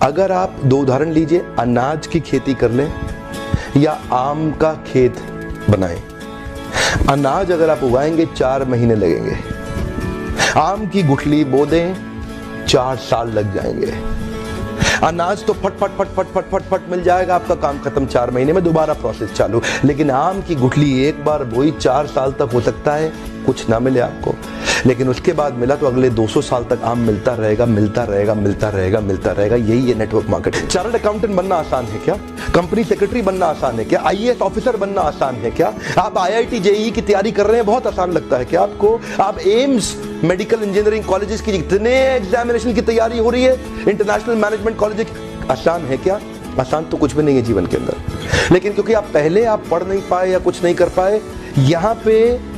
अगर आप दो उदाहरण लीजिए, अनाज की खेती कर लें या आम का खेत बनाएं। अनाज अगर आप उगाएंगे 4 महीने लगेंगे, आम की गुठली बो दें 4 साल लग जाएंगे। अनाज तो फट फट फट फट फट फट फट मिल जाएगा, आपका काम खत्म 4 महीने में, दोबारा प्रोसेस चालू। लेकिन आम की गुठली एक बार बोई 4 साल तक हो सकता है कुछ ना मिले आपको, लेकिन उसके बाद मिला तो अगले 200 साल तक आम मिलता रहेगा, मिलता रहेगा, मिलता रहेगा, मिलता रहेगा। यही है नेटवर्क मार्केटिंग। चार्टर्ड अकाउंटेंट बनना आसान है क्या? कंपनी सेक्रेटरी बनना आसान है क्या? आईएएस ऑफिसर बनना आसान है क्या? आप आईआईटी जेईई की तैयारी कर रहे हैं, बहुत आसान लगता है क्या आपको? आप एम्स मेडिकल इंजीनियरिंग कॉलेजेस की जितने एग्जामिनेशन की तैयारी हो रही है, इंटरनेशनल मैनेजमेंट कॉलेज, आसान है क्या? आसान तो कुछ भी नहीं है जीवन के अंदर। लेकिन क्योंकि आप पहले पढ़ नहीं पाए या कुछ नहीं कर पाए, यहां पे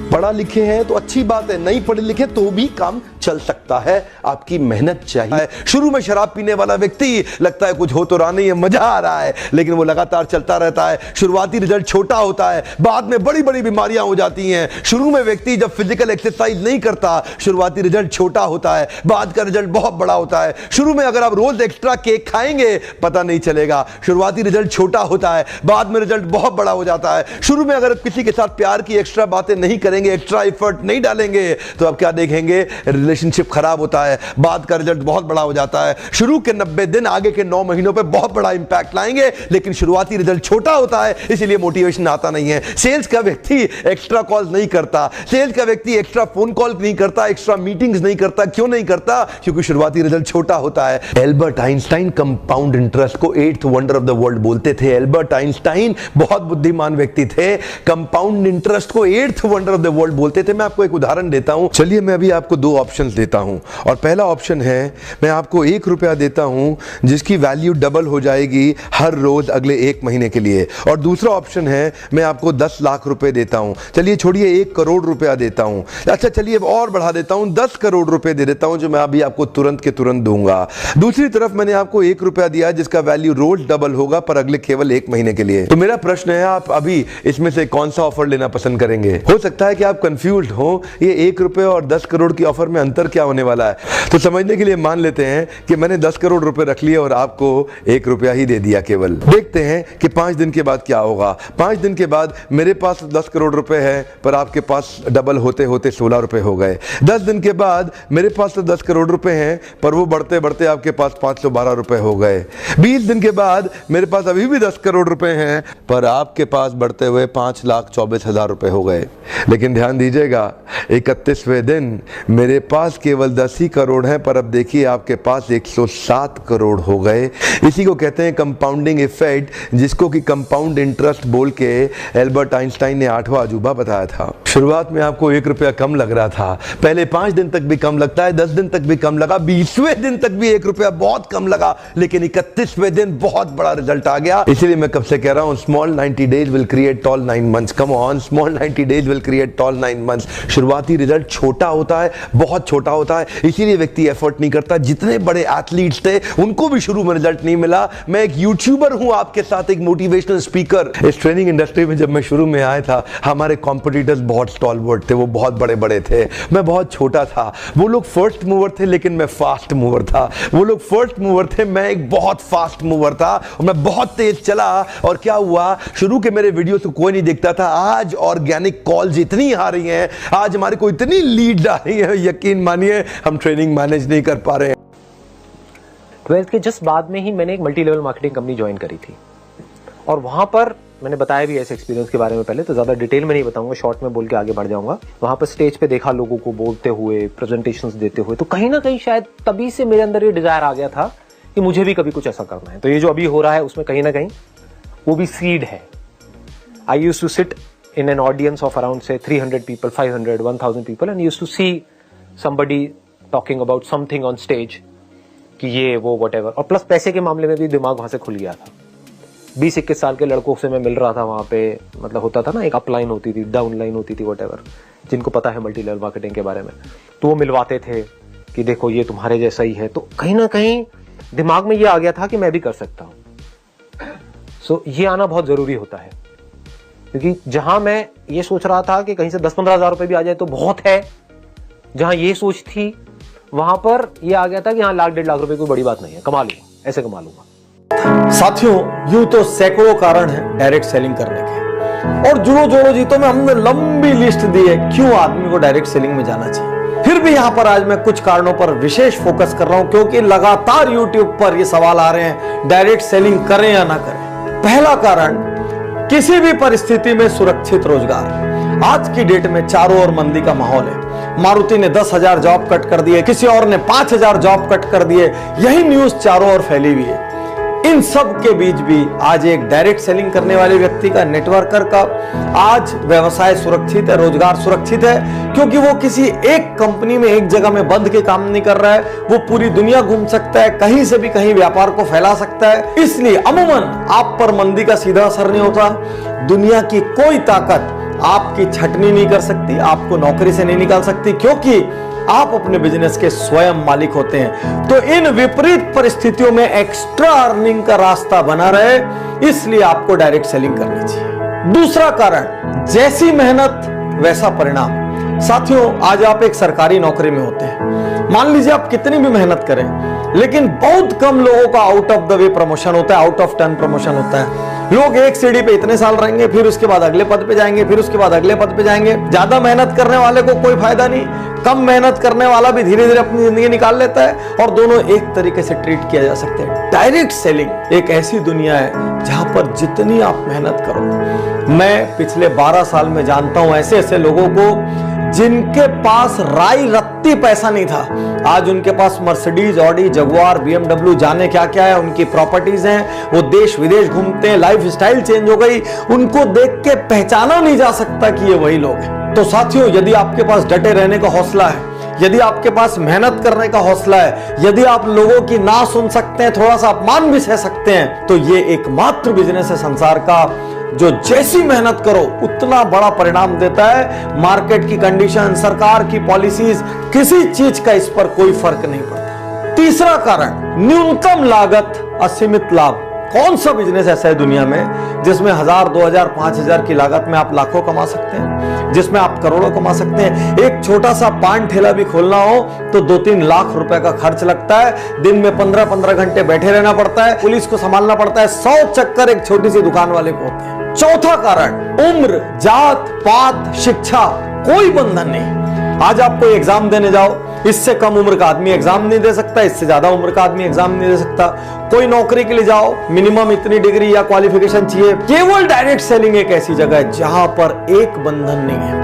पढ़ा लिखे हैं तो अच्छी बात है, नहीं पढ़े लिखे तो भी काम चल सकता है, आपकी मेहनत चाहिए। शुरू में शराब पीने वाला व्यक्ति लगता है कुछ हो तो रहा नहीं है, मजा आ रहा है, लेकिन वो लगातार चलता रहता है। शुरुआती रिजल्ट छोटा होता है, बाद में बड़ी बड़ी बीमारियां हो जाती हैं। शुरू में व्यक्ति जब फिजिकल एक्सरसाइज नहीं करता, शुरुआती रिजल्ट छोटा होता है, बाद का रिजल्ट बहुत बड़ा होता है। शुरू में अगर आप रोज एक्स्ट्रा केक खाएंगे पता नहीं चलेगा, शुरुआती रिजल्ट छोटा होता है, बाद में रिजल्ट बहुत बड़ा हो जाता है। शुरू में अगर किसी के साथ प्यार की एक्स्ट्रा बातें नहीं करेंगे, एक्स्ट्रा एफर्ट नहीं डालेंगे, तो आप क्या देखेंगे? रिलेशनशिप खराब होता है, बाद का रिजल्ट बहुत बड़ा हो जाता है। शुरू के 90 दिन आगे के 9 महीनों पे बहुत बड़ा इंपैक्ट लाएंगे, लेकिन शुरुआती रिजल्ट छोटा होता है, इसलिए मोटिवेशन आता नहीं है। सेल्स का व्यक्ति एक्स्ट्रा कॉल नहीं करता, सेल्स का व्यक्ति एक्स्ट्रा फोन कॉल नहीं करता, एक्स्ट्रा मीटिंग्स नहीं करता। क्यों नहीं करता? क्योंकि शुरुआती रिजल्ट छोटा होता है। एल्बर्ट आइंस्टाइन कंपाउंड इंटरेस्ट को 8th wonder of the world बोलते थे। एल्बर्ट आइंस्टाइन बहुत बुद्धिमान व्यक्ति थे, कंपाउंड इंटरेस्ट को 8th wonder of the world बोलते थे। मैं आपको एक उदाहरण देता हूं। चलिए मैं अभी आपको 2 ऑप्शंस देता हूं, और पहला ऑप्शन है मैं आपको 1 रुपया देता हूं जिसकी वैल्यू डबल हो जाएगी हर रोज अगले 1 महीने के लिए, और दूसरा ऑप्शन है मैं आपको 10 लाख रुपए देता हूं। चलिए छोड़िए 1 करोड़ रुपया देता हूं, अच्छा चलिए और बढ़ा देता हूं, 10 करोड़ रुपए दे देता हूं, जो मैं अभी आपको तुरंत के तुरंत दूंगा। दूसरी तरफ मैंने आपको 1 रुपया दिया जिसका वैल्यू रोज डबल होगा पर अगले केवल 1 महीने के लिए। तो मेरा प्रश्न है, आप अभी इसमें से कौन सा ऑफर लेना पसंद करेंगे? हो सकता है कि आप कंफ्यूज हो, ये 1 रुपए और 10 करोड़ की ऑफर में अंतर क्या होने वाला है। तो समझने के लिए मान लेते हैं कि मैंने 10 करोड़ रुपए रख लिए और आपको 1 रुपया ही दे दिया केवल। देखते हैं कि 5 दिन के बाद क्या होगा। 5 दिन के बाद मेरे पास 10 करोड़ रुपए है पर आपके पास डबल होते होते 16 रुपए हो गए। 10 दिन के बाद मेरे पास तो 10 करोड़ रुपए हैं पर वो बढ़ते बढ़ते आपके पास 512 रुपए हो गए। 20 दिन के बाद मेरे पास अभी भी 10 करोड़ रुपए हैं पर आपके पास बढ़ते हुए 5,24,000 रुपए हो गए। लेकिन ध्यान दीजिएगा, 31वें दिन मेरे पास केवल 10 ही करोड़ हैं पर अब देखिए आपके पास 107 करोड़ हो गए। इसी को कहते हैं कंपाउंडिंग इफेक्ट, जिसको कि कंपाउंड इंटरेस्ट बोल के एल्बर्ट आइंस्टाइन ने 8वां अजूबा बताया था। शुरुआत में आपको 1 रुपया कम लग रहा था, पहले 5 दिन तक भी कम लगता है, 10 दिन तक भी कम लगा, 20वें दिन तक भी 1 रुपया बहुत कम लगा, लेकिन 31वें दिन बहुत बड़ा रिजल्ट आ गया। इसलिए मैं कब से कह रहा हूं, small 90 days will create tall 9 months. Come on, small 90 days will create tall 9 months. शुरुआती रिजल्ट छोटा होता है, बहुत छोटा होता है, इसीलिए व्यक्ति एफर्ट नहीं करता। जितने बड़े एथलीट्स थे उनको भी शुरू में रिजल्ट नहीं मिला। मैं एक यूट्यूबर हूं आपके साथ, एक मोटिवेशनल स्पीकर। इस ट्रेनिंग इंडस्ट्री में जब मैं शुरू में आया था, हमारे कॉम्पिटिटर्स बहुत स्टॉलवर्ट थे, वो बहुत बड़े बड़े थे, मैं बहुत छोटा था। वो लोग फर्स्ट मूवर थे लेकिन मैं फास्ट मूवर था। वो लोग फर्स्ट मूवर थे, मैं एक बहुत फास्ट मूवर था, और मैं बहुत तेज चला। और क्या हुआ, शुरू के मेरे वीडियो से कोई नहीं देखता था, आज ऑर्गेनिक कॉल्स इतनी आ रही हैं, आज हमारे को इतनी लीड आ रही है, यकीन मानिए हम ट्रेनिंग मैनेज नहीं कर पा रहे हैं। 12th के जस्ट बाद में ही मैंने एक multi level marketing company join करी थी, और वहां पर मैंने बताया भी ऐसे एक्सपीरियंस के बारे में पहले, तो ज्यादा डिटेल में नहीं बताऊंगा, शॉर्ट में बोल के आगे बढ़ जाऊंगा। वहां पर स्टेज पे देखा लोगों को बोलते हुए, प्रेजेंटेशंस देते हुए, तो कहीं ना कहीं शायद तभी से मेरे अंदर ये डिजायर आ गया था कि मुझे भी कभी कुछ ऐसा करना है। तो ये जो अभी हो रहा है उसमें कहीं ना कहीं वो भी सीड है। I used to sit in an audience of around say 300 people, 500, 1000 people, and used to see somebody talking about something on stage कि ये वो whatever, और प्लस पैसे के मामले में भी दिमाग वहां से खुल गया था। 20-21 साल के लड़कों से मैं मिल रहा था वहां पे, मतलब होता था ना, एक अपलाइन होती थी, डाउन लाइन होती थी, whatever, जिनको पता है मल्टी लेवल मार्केटिंग के बारे में, तो वो मिलवाते थे कि देखो ये तुम्हारे जैसा ही है। तो कहीं ना कहीं दिमाग में ये आ गया था कि मैं भी कर सकता हूं। सो ये आना बहुत जरूरी होता है, क्योंकि जहां मैं ये सोच रहा था कि कहीं से 10-15 हजार रुपए भी आ जाए तो बहुत है, जहां ये सोच थी वहां पर ये आ गया था कि हाँ 1-1.5 लाख रुपए कोई बड़ी बात नहीं है, कमा लो। ऐसे कमा लूंगा। साथियों, यूं तो सैकड़ों कारण हैं डायरेक्ट सेलिंग करने के, और जुड़ो जोड़ो जीतो में हमने लंबी लिस्ट दी है क्यों आदमी को डायरेक्ट सेलिंग में जाना चाहिए। फिर भी यहां पर आज मैं कुछ कारणों पर विशेष फोकस कर रहा हूं, क्योंकि लगातार यूट्यूब पर ये सवाल आ रहे हैं डायरेक्ट सेलिंग करें या ना करें। पहला कारण, किसी भी परिस्थिति में सुरक्षित रोजगार। आज की डेट में चारों ओर मंदी का माहौल है। मारुति ने 10,000 जॉब कट कर दिए, किसी और ने 5,000 जॉब कट कर दिए, यही न्यूज चारों ओर फैली हुई है। इन सब के बीच भी आज एक डायरेक्ट सेलिंग करने वाले व्यक्ति का, नेटवर्कर का आज व्यवसाय सुरक्षित है, रोजगार सुरक्षित है, क्योंकि वो किसी एक कंपनी में एक जगह में बंद के काम नहीं कर रहा है। वो पूरी दुनिया घूम सकता है, कहीं से भी कहीं व्यापार को फैला सकता है। इसलिए अमूमन आप पर मंदी का सीधा असर नहीं होता। दुनिया की कोई ताकत आपकी छटनी नहीं कर सकती, आपको नौकरी से नहीं निकाल सकती, क्योंकि आप अपने बिजनेस के स्वयं मालिक होते हैं। तो इन विपरीत परिस्थितियों में एक्स्ट्रा अर्निंग का रास्ता बना रहे, इसलिए आपको डायरेक्ट सेलिंग करनी चाहिए। दूसरा कारण, जैसी मेहनत वैसा परिणाम। साथियों, आज आप एक सरकारी नौकरी में होते हैं, मान लीजिए आप कितनी भी मेहनत करें, लेकिन बहुत कम लोगों का out of the way promotion होता है, आउट ऑफ टर्न प्रमोशन होता है। लोग एक सीढ़ी पे इतने साल रहेंगे, फिर उसके बाद अगले पद पे जाएंगे, फिर उसके बाद अगले पद पे जाएंगे। ज्यादा मेहनत करने वाले को कोई फायदा नहीं, कम मेहनत करने वाला भी धीरे धीरे अपनी जिंदगी निकाल लेता है, और दोनों एक तरीके से ट्रीट किया जा सकते हैं। डायरेक्ट सेलिंग एक ऐसी दुनिया है जहां पर जितनी आप मेहनत करो, मैं पिछले 12 साल में जानता हूं ऐसे ऐसे लोगों को जिनके पास राई रत्ती पैसा नहीं था, आज उनके पास मर्सिडीज, ऑडी, जगुआर, BMW, जाने क्या क्या है, उनकी प्रॉपर्टीज हैं, वो देश विदेश घूमते हैं, लाइफ स्टाइल चेंज हो गई, उनको देख के पहचाना नहीं जा सकता कि ये वही लोग हैं। तो साथियों, यदि आपके पास डटे रहने का हौसला है, यदि आपके पास मेहनत करने का हौसला है, यदि आप लोगों की ना सुन सकते हैं, थोड़ा सा अपमान भी सह सकते हैं, तो ये एकमात्र बिजनेस है संसार का जो जैसी मेहनत करो उतना बड़ा परिणाम देता है। मार्केट की कंडीशन, सरकार की पॉलिसीज, किसी चीज का इस पर कोई फर्क नहीं पड़ता। तीसरा कारण, न्यूनतम लागत असीमित लाभ। कौन सा बिजनेस ऐसा है दुनिया में जिसमें 1,000, 2,000, 5,000 की लागत में आप लाखों कमा सकते हैं, जिसमें आप करोड़ों कमा सकते हैं। एक छोटा सा पान ठेला भी खोलना हो तो 2-3 लाख रुपए का खर्च लगता है, दिन में 15-15 घंटे बैठे रहना पड़ता है, पुलिस को संभालना पड़ता है, 100 चक्कर एक छोटी सी दुकान वाले को होते हैं। चौथा कारण, उम्र, जात पात, शिक्षा, कोई बंधन नहीं। आज आप कोई एग्जाम देने जाओ, इससे कम उम्र का आदमी एग्जाम नहीं दे सकता, इससे ज्यादा उम्र का आदमी एग्जाम नहीं दे सकता। कोई नौकरी के लिए जाओ, मिनिमम इतनी डिग्री या क्वालिफिकेशन चाहिए। केवल डायरेक्ट सेलिंग एक ऐसी जगह है जहां पर एक बंधन नहीं है।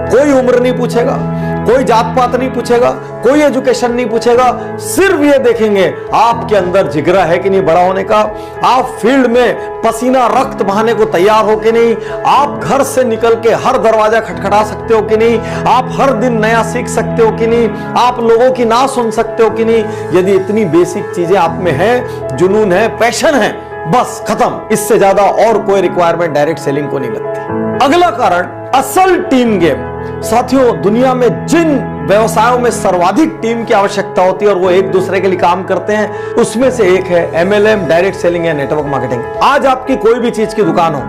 कोई उम्र नहीं पूछेगा, कोई जात पात नहीं पूछेगा, कोई एजुकेशन नहीं पूछेगा, सिर्फ ये देखेंगे आपके अंदर जिगरा है कि नहीं बड़ा होने का, आप फील्ड में पसीना रक्त बहाने को तैयार हो कि नहीं, आप घर से निकल के हर दरवाजा खटखटा सकते हो कि नहीं, आप हर दिन नया सीख सकते हो कि नहीं, आप लोगों की ना सुन सकते हो कि नहीं। यदि इतनी बेसिक चीजें आप में है, जुनून है, पैशन है, बस खत्म। इससे ज्यादा और कोई रिक्वायरमेंट डायरेक्ट सेलिंग को नहीं लगती। अगला कारण, असल टीम गेम। साथियों, दुनिया में जिन व्यवसायों में सर्वाधिक टीम की आवश्यकता होती है और वो एक दूसरे के लिए काम करते हैं, उसमें से एक है MLM, डायरेक्ट सेलिंग या नेटवर्क मार्केटिंग। आज आपकी कोई भी चीज की दुकान हो,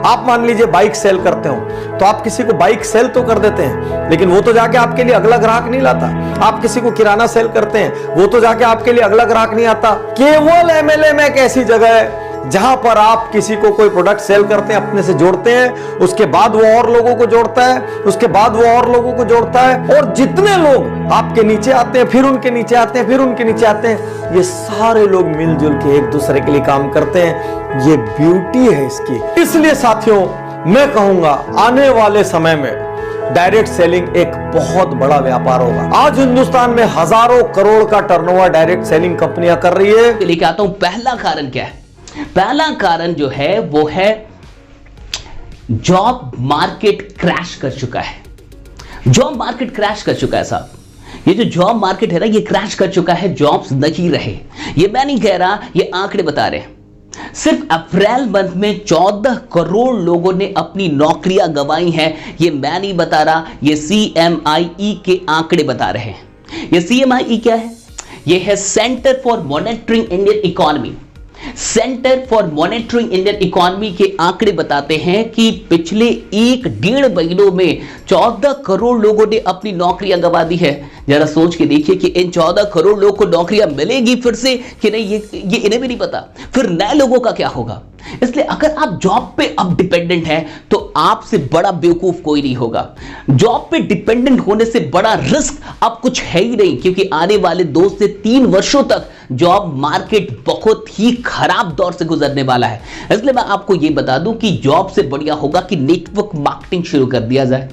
आप मान लीजिए बाइक सेल करते हो, तो आप किसी को बाइक सेल तो कर देते हैं, लेकिन वो तो जाके आपके लिए अगला ग्राहक नहीं लाता। आप किसी को किराना सेल करते हैं, वो तो जाके आपके लिए अगला ग्राहक नहीं आता। केवल MLM एक ऐसी जगह है जहां पर आप किसी को कोई प्रोडक्ट सेल करते हैं, अपने से जोड़ते हैं, उसके बाद वो और लोगों को जोड़ता है, उसके बाद वो और लोगों को जोड़ता है, और जितने लोग आपके नीचे आते हैं, फिर उनके नीचे आते हैं, फिर उनके नीचे आते हैं, ये सारे लोग मिलजुल के एक दूसरे के लिए काम करते हैं। ये ब्यूटी है इसकी। इसलिए साथियों, मैं कहूंगा आने वाले समय में डायरेक्ट सेलिंग एक बहुत बड़ा व्यापार होगा। आज हिंदुस्तान में हजारों करोड़ का टर्नओवर डायरेक्ट सेलिंग कंपनियां कर रही है। लेके आता हूं, पहला कारण क्या है? पहला कारण जो है वो है जॉब मार्केट क्रैश कर चुका है। जॉब मार्केट क्रैश कर चुका है साहब। ये जो जॉब मार्केट है ना, ये क्रैश कर चुका है, जॉब्स नहीं रहे। ये मैं नहीं कह रहा, ये आंकड़े बता रहे हैं। सिर्फ अप्रैल मंथ में 14 करोड़ लोगों ने अपनी नौकरियां गंवाई हैं। ये मैं नहीं बता रहा, ये CMIE के आंकड़े बता रहे हैं। ये CMIE क्या है? ये है centre for monitoring Indian economy. Centre for monitoring Indian economy के आंकड़े बताते हैं कि पिछले 1-1.5 महीनों में 14 करोड़ लोगों ने अपनी नौकरियां गंवा दी है। जरा सोच के देखिए कि इन 14 करोड़ लोगों को नौकरियां मिलेगी फिर से कि नहीं, ये इन्हें भी नहीं पता। फिर नए लोगों का क्या होगा? इसलिए अगर आप जॉब पे अब डिपेंडेंट हैं तो आपसे बड़ा बेवकूफ कोई नहीं होगा। जॉब पे डिपेंडेंट होने से बड़ा रिस्क अब कुछ है ही नहीं, क्योंकि आने वाले 2 से 3 वर्षों तक जॉब मार्केट बहुत ही खराब दौर से गुजरने वाला है। इसलिए मैं आपको यह बता दूं कि जॉब से बढ़िया होगा कि नेटवर्क मार्केटिंग शुरू कर दिया जाए।